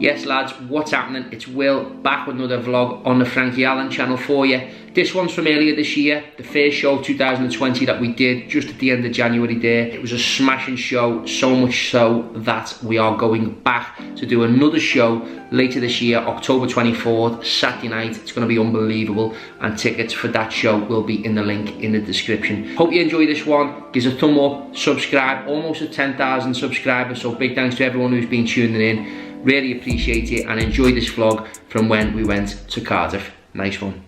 Yes lads, what's happening? It's Will, back with another vlog on the Frankie channel for you. This one's from earlier this year, the first show 2020 that we did just at the end of January there. It was a smashing show, so much so that we are going back to do another show later this year, October 24th, Saturday night. It's going to be unbelievable, and tickets for that show will be in the link in the description. Hope you enjoy this one. Give us a thumb up, subscribe, almost at 10,000 subscribers, so big thanks to everyone who's been tuning in. Really appreciate it, and enjoy this vlog from when we went to Cardiff. Nice one.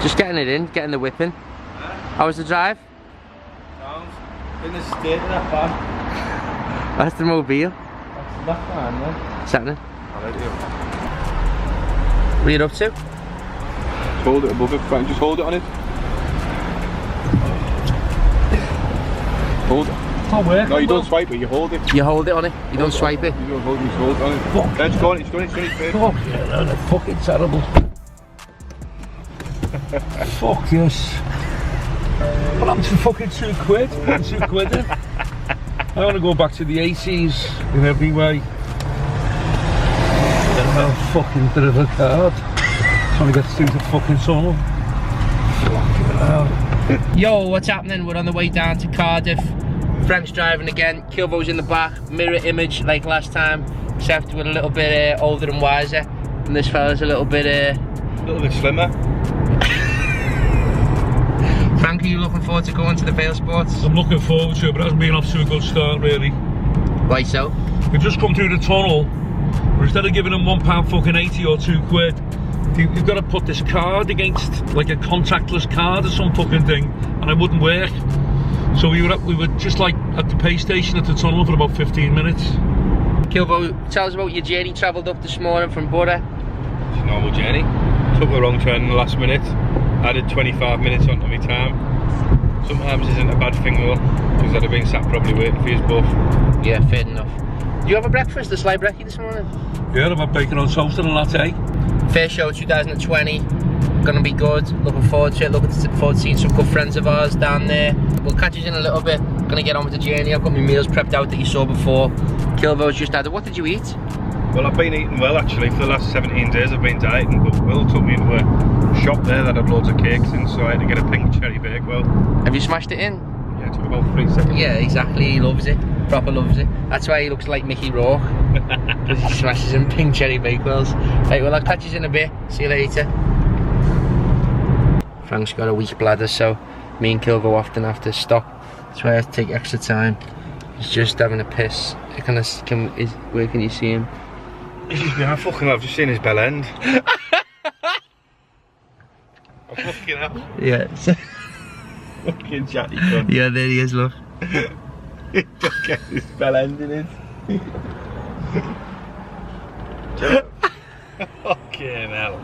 Just getting it in, getting the whipping. How was the drive? Sounds in the state of that van. That's the mobile. That's that van, man. What's happening? I like you. What are you up to? Just hold it above it, Frank. Just hold it on it. Hold it. No, you don't swipe it, you hold it. You hold it on it, you don't swipe it. You don't hold it, you hold it on it. Fuck. Then it's gone, it's first. Fuck yeah, that's fucking terrible. Fuck yes. What happened to fucking £2? Put £2 in. I want to go back to the 80s in every way. Oh, fucking bit of a card. Trying to get through the fucking tunnel. Fucking hell. Yo, what's happening? We're on the way down to Cardiff. Frank's driving again, Kilvo's in the back, mirror image like last time, except we're a little bit older and wiser, and this fella's a little bit slimmer. Frank, are you looking forward to going to the Vale Sports? I'm looking forward to it, but it hasn't been off to a good start really. Why so? We've just come through the tunnel, but instead of giving them £1 fucking 80 or £2, you've got to put this card against, like a contactless card or some fucking thing, and it wouldn't work. So we were just like at the pay station at the tunnel for about 15 minutes. Kilvo, tell us about your journey. Travelled up this morning from Borough. It's a normal journey. Took the wrong turn in the last minute. Added 25 minutes onto my time. Sometimes isn't a bad thing though, because I'd have been sat probably waiting for you both. Yeah, fair enough. Do you have a breakfast, a slight brekkie this morning? Yeah, I've had bacon on toast and a latte. First show 2020. Gonna be good, looking forward to it, looking forward to seeing some good friends of ours down there. We'll catch you in a little bit, gonna get on with the journey. I've got my meals prepped out that you saw before. Kilvo's just had it. What did you eat? Well, I've been eating well actually. For the last 17 days I've been dieting, but Will took me into a shop there that had loads of cakes in, so I had to get a pink cherry Bakewell. Have you smashed it in? Yeah, it took about 3 seconds. Yeah, exactly, he loves it, proper loves it. That's why he looks like Mickey Rourke, because he smashes in pink cherry Bakewells. Right, well I'll catch you in a bit, see you later. Frank's got a weak bladder, so me and Kilvo often have to stop. That's why I have to take extra time. He's just having a piss. Where can you see him? He's just behind fucking I've just seen his bell end. I'm fucking up. Yeah. Fucking chatty cunt. Yeah, there he is, look. Don't get his bell end in it. Fucking hell.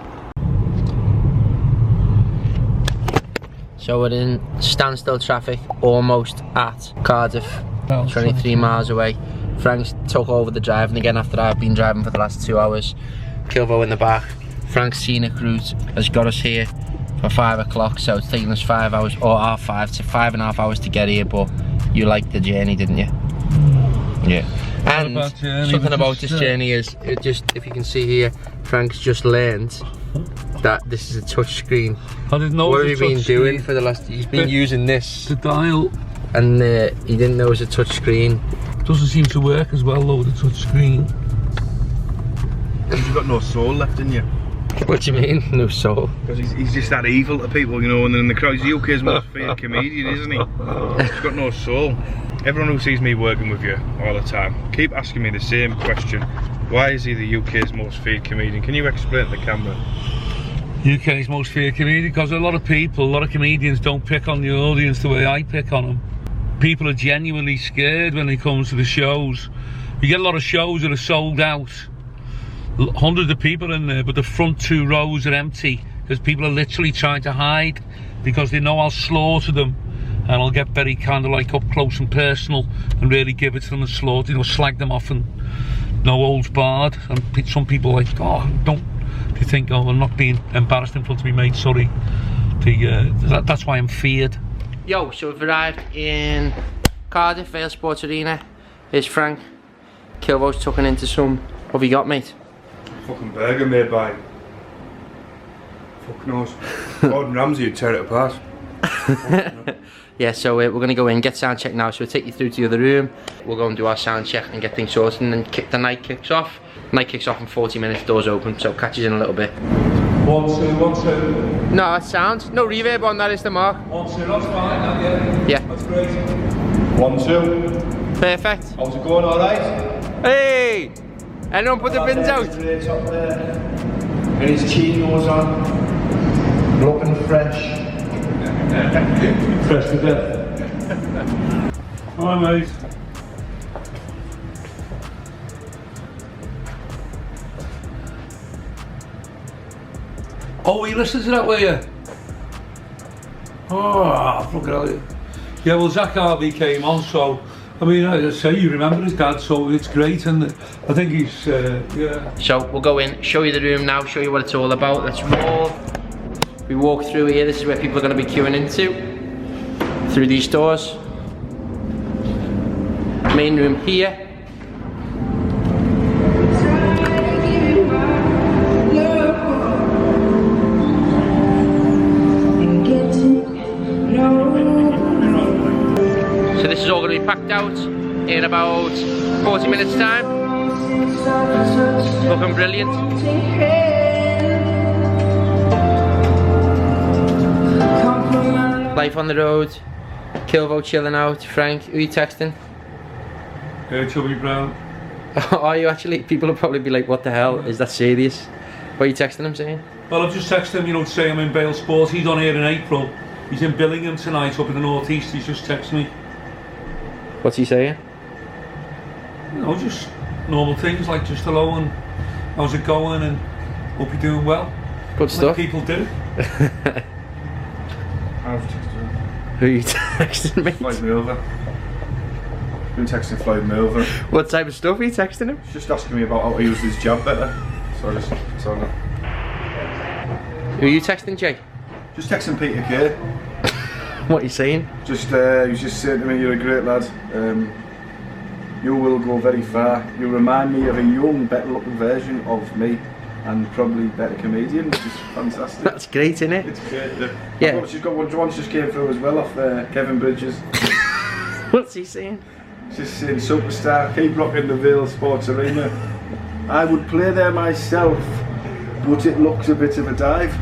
So we're in standstill traffic, almost at Cardiff, 23 miles away. Frank's took over the driving again after I've been driving for the last 2 hours. Kilvo in the back. Frank's scenic route has got us here for 5 o'clock, so it's taken us 5 hours, or half-5 to 5.5 hours to get here, but you liked the journey, didn't you? Yeah. And something about this journey is, if you can see here, Frank's just learned that this is a touch screen. I didn't know. What have you been doing for the last? He's been using this to dial, and he didn't know it was a touch screen. Doesn't seem to work as well though, the touch screen. You've got no soul left in you. What do you mean, no soul? Because he's just that evil to people, you know, and then in the crowd, he's the UK's most feared comedian, isn't he? He's got no soul. Everyone who sees me working with you all the time, keep asking me the same question. Why is he the UK's most feared comedian? Can you explain to the camera? UK's most feared comedian, because a lot of comedians don't pick on the audience the way I pick on them. People are genuinely scared when they come to the shows. You get a lot of shows that are sold out. Hundreds of people in there, but the front 2 rows are empty because people are literally trying to hide, because they know I'll slaughter them, and I'll get very kind of like up close and personal and really give it to them and slaughter, you know, slag them off and no holds barred. And some people like, oh, don't. They think, oh, I'm not being embarrassed in front of me mate, sorry. That's why I'm feared. Yo, so we've arrived in Cardiff, Vale Sports Arena. Here's Frank. Kilvo's tucking into some. What have you got, mate? Fucking burger made by... Fuck knows. Gordon Ramsay would tear it apart. Yeah, so we're going to go in, get sound check now, so we'll take you through to the other room. We'll go and do our sound check and get things sorted, and then the night kicks off. Night kicks off in 40 minutes, doors open, so catch us in a little bit. 1, 2, 1, 2. No, that sounds. No reverb on that, is the mark. 1, 2, that's fine, yeah. Yeah. That's great. 1, 2. Perfect. How's it going, alright? Hey! Anyone put the bins out? And his chinos on. Looking fresh. Fresh to death. Hi, mate. Oh, you listened to that, were you? Oh, look at that. Yeah, well, Zach Harvey came on, so I mean, I say you remember his dad, so it's great, and I think he's yeah. So we'll go in, show you the room now, show you what it's all about. Let's roll. We walk through here. This is where people are going to be queuing into. Through these doors. Main room here. So this is all going to be packed out in about 40 minutes time. Looking brilliant. Life on the road. Kilvo chilling out. Frank, who are you texting? Chubby Brown. Are you actually? People will probably be like, what the hell? Is that serious? What are you texting him saying? Well, I've just texted him, you know, to say I'm in Vale Sports. He's on here in April. He's in Billingham tonight up in the northeast. He's just texted me. What's he saying? You know, just normal things like just hello and how's it going and hope you're doing well. Good stuff. Like people do. I've texted him. Who are you texting, mate? Floyd Milver. Been texting Floyd Milver. What type of stuff are you texting him? He's just asking me about how to use his jab better. So I just, so no. Who are you texting, Jay? Just texting Peter Kay. What are you saying? Just, he was just saying to me, you're a great lad. You will go very far. You remind me of a young, better looking version of me. And probably better comedian, which is fantastic. That's great, isn't it? It's great. Yeah. She's got one just came through as well off Kevin Bridges. What's he saying? She's saying, superstar, keep rocking the Vale Sports Arena. I would play there myself, but it looks a bit of a dive.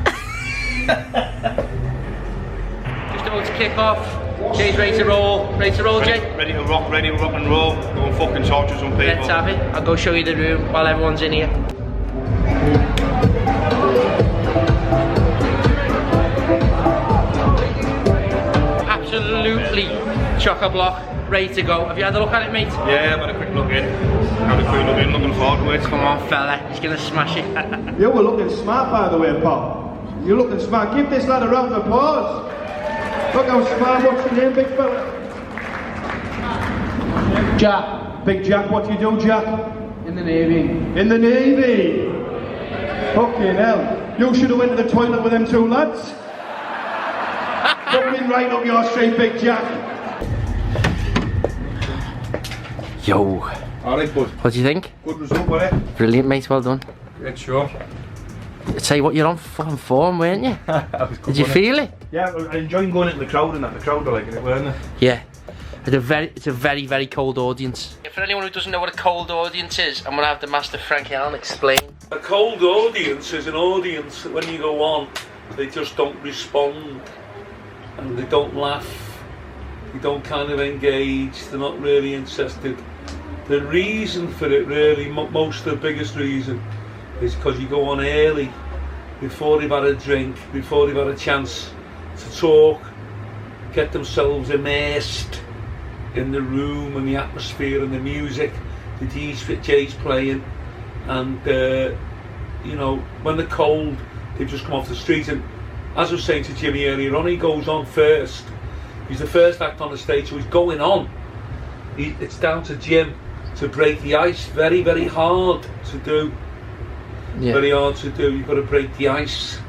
Just about to kick off. Jay's ready to roll. Ready to roll, Jay? Ready to rock and roll. Go and fucking torture some people. Let's have it. I'll go show you the room while everyone's in here. Absolutely chock-a-block, ready to go. Have you had a look at it, mate? Yeah, I've had a quick look in. Had a quick look in, looking forward to it. Come on, fella, he's gonna smash it. You were looking smart, by the way, Pop. You're looking smart. Give this lad a round of applause. Look how smart. What's your name, big fella? Jack. Big Jack, what do you do, Jack? In the Navy. In the Navy. Fucking hell. You should have went to the toilet with them two lads. Fucking right up your street, Big Jack. Yo. Alright, bud. What do you think? Good result, wasn't it? Brilliant, mate, well done. Great shot. I tell you what, you're on fucking form, weren't you? Did you feel it? Yeah, I enjoyed going into the crowd and that. The crowd are liking it, weren't they? Yeah. It's a very, very cold audience. For anyone who doesn't know what a cold audience is, I'm going to have the master Frankie explain. A cold audience is an audience that when you go on, they just don't respond and they don't laugh, they don't kind of engage, they're not really interested. The reason for it really, most of the biggest reason, is because you go on early, before they've had a drink, before they've had a chance to talk, get themselves immersed in the room and the atmosphere and the music, the DJ's playing, and you know, when they're cold, they've just come off the street. And as I was saying to Jimmy earlier on, he goes on first. He's the first act on the stage, so he's going on. It's down to Jim to break the ice. Very, very hard to do. Yeah. Very hard to do. You've got to break the ice.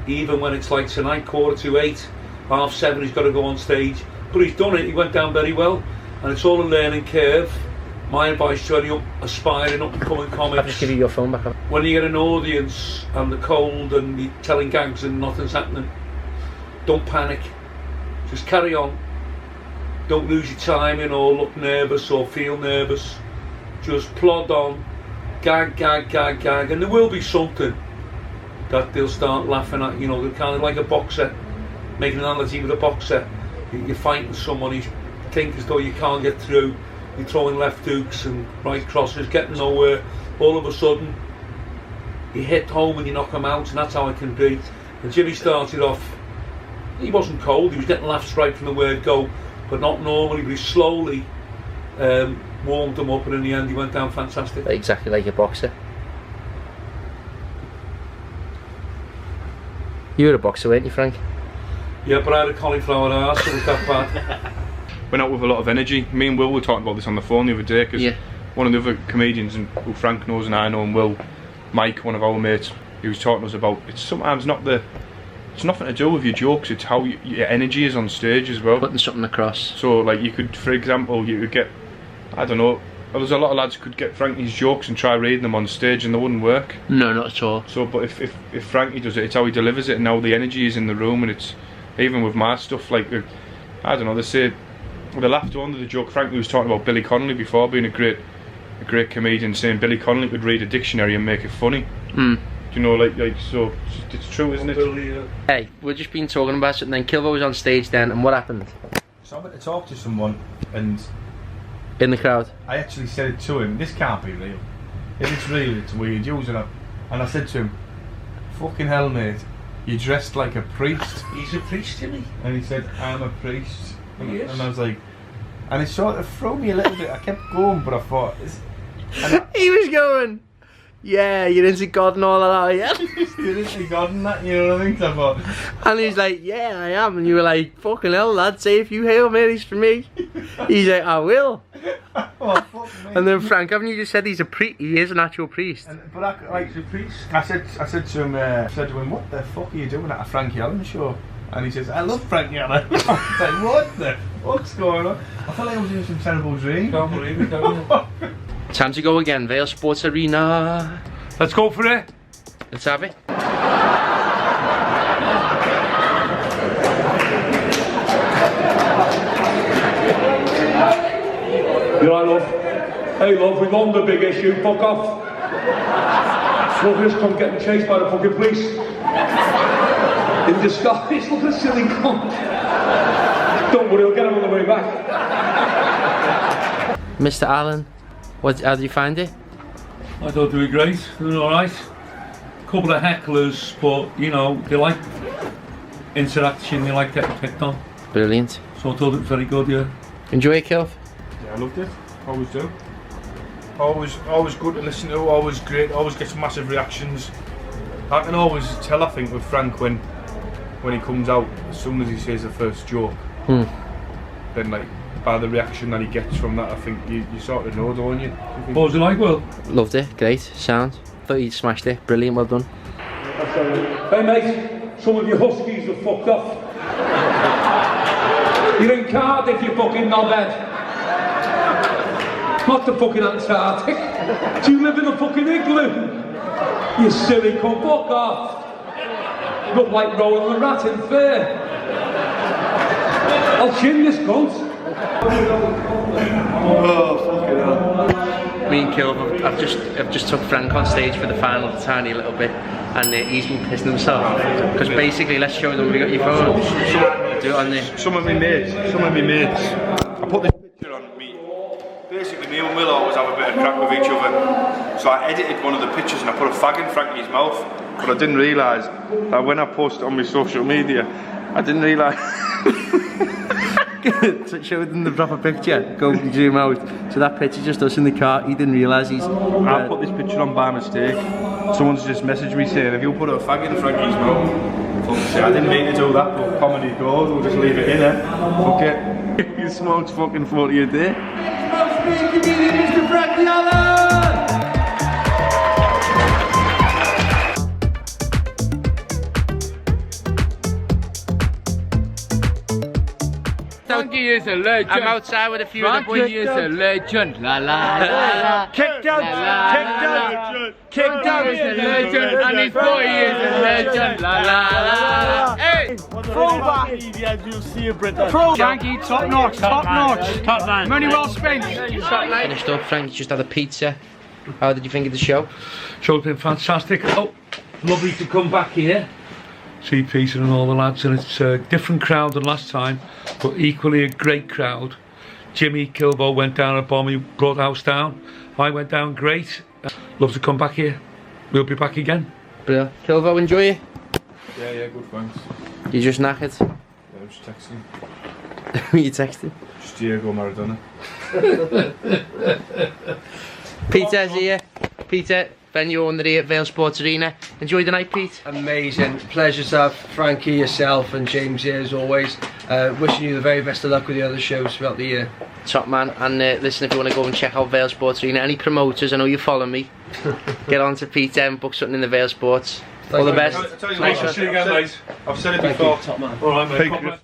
Even when it's like tonight, 7:45, 7:30, he's got to go on stage. But he's done it. He went down very well, and it's all a learning curve. My advice to any aspiring up-and-coming comics. I'll just give you your phone back. When you get an audience and they're cold and you're telling gags and nothing's happening, don't panic. Just carry on. Don't lose your timing or look nervous or feel nervous. Just plod on. Gag, gag, gag, gag. And there will be something that they'll start laughing at. You know, they're kind of like a boxer. Making an analogy with a boxer. You're fighting someone, you think as though you can't get through. You're throwing left hooks and right crosses, getting nowhere. All of a sudden, you hit home and you knock them out, and that's how it can be. And Jimmy started off, he wasn't cold, he was getting laughs right from the word go, but not normally, but he slowly warmed them up, and in the end he went down fantastic. Exactly like a boxer. You were a boxer, weren't you, Frank? Yeah, but I had a cauliflower arse, so it was that bad. Went out with a lot of energy. Me and Will were talking about this on the phone the other day, because one of the other comedians who Frank knows and I know, and Will, Mike, one of our mates, he was talking to us about, it's sometimes not the, it's nothing to do with your jokes, it's how your energy is on stage as well. Putting something across. So like you could, for example, you could get, I don't know, there's a lot of lads who could get Frankie's jokes and try reading them on stage and they wouldn't work. No, not at all. So, but if Frankie does it, it's how he delivers it and how the energy is in the room, and it's, even with my stuff, like, I don't know, they say, they laughed under the joke. Frankie was talking about Billy Connolly before being a great comedian, saying Billy Connolly could read a dictionary and make it funny. Do you know, like so it's true, isn't it? Hey, we've just been talking about it, and then Kilvo was on stage then, and what happened? So I went to talk to someone, and in the crowd, I actually said it to him, this can't be real. If it's real, it's weird. And I said to him, fucking hell, mate, you're dressed like a priest. He's a priest, isn't he? And he said, I'm a priest. Yes. And I was like, and it sort of threw me a little bit. I kept going, but I thought, he was going, yeah, you're into God and all that, are you? You're into God and that, you know what I mean? So I thought, and he's like, yeah, I am. And you were like, fucking hell, lad, say a few Hail Marys for me. He's like, I will. oh, fuck me. And then Frank, haven't you just said he's a priest? He is an actual priest. But he's a priest. I said to him, what the fuck are you doing at a Frankie Allen show? And he says, I love Frankie Allen. I was like, what the fuck's going on? I felt like I was in some terrible dream. Can't believe it, don't you? Time to go again, Vale Sports Arena. Let's go for it. Let's have it. You know, love. Hey, love, we won the big issue. Fuck off. Look at this cunt getting chased by the fucking police. In disguise. Look at the silly cunt. Don't worry, I'll get him on the way back. Mr. Allen, how did you find it? I thought they were great. They were alright. Couple of hecklers, but you know, they like interaction, they like getting picked on. Brilliant. So I thought it was very good, yeah. Enjoy it, Kilv? Yeah, I loved it. Always do. Always good to listen to, always great, always gets massive reactions. I can always tell, I think, with Frank when he comes out, as soon as he says the first joke, then like, by the reaction that he gets from that, I think you sort of know, don't you? What was it like, Will? Loved it, great, sound. Thought you smashed it, brilliant, well done. Hey mate, some of your huskies are fucked off. You're in Cardiff, you fucking knobhead. Not the fucking Antarctic. Do you live in a fucking igloo? You silly cunt, fuck off. You look like Roland the Rat in fair. I'll chin this cunt. Oh, fucking hell. Me and Kilv, I've just took Frank on stage for the final a tiny little bit, and he's been pissing himself. Because basically, let's show them we got your phone. Do it on there. Some of my mates, I put this picture on me. Basically, me and Will always have a bit of crack with each other. So I edited one of the pictures and I put a fag in Frankie's mouth. But I didn't realise that when I posted it on my social media, I didn't realise. Show them the proper picture. Go zoom out. So that picture just us in the car. He didn't realise he's. I put this picture on by mistake. Someone's just messaged me saying, "Have you put a fag in Frankie's mouth?" I didn't mean to do that, but comedy goes. We'll just leave it in there. Fuck it. He smokes fucking 40 a day. Mr. Frankie Allen! Thank you, is a legend. I'm outside with a few of the boys. Frankie is a legend. La la la la. Kicked out, kicked out, kicked out. Is a legend, and his boy is a legend. La la la. Hey, Frankie, top notch, top notch. top man. Money well spent. Finished up, Frankie just had a pizza. How did you think of the show? Show's been fantastic. Oh, lovely to come back here. See Peter and all the lads, and it's a different crowd than last time, but equally a great crowd. Jimmy Kilbo went down at Bommy, brought the house down. I went down great. Love to come back here. We'll be back again. Brilliant. Kilvo, enjoy it? Yeah, good, thanks. You just knackered? Yeah, I was texting. Who are you texting? Just Diego Maradona. Peter's here. Peter, venue owner here at Vale Sports Arena. Enjoy the night, Pete? Amazing. Pleasure to have Frankie, yourself and James here as always. Wishing you the very best of luck with the other shows throughout the year. Top man. And listen, if you want to go and check out Vale Sports Arena, any promoters, I know you follow me, get on to Peter and book something in the Vale Sports. All the best. I'll tell you Nice what, to see you again, mate. I've said it Thank before. you, top man. All right, mate.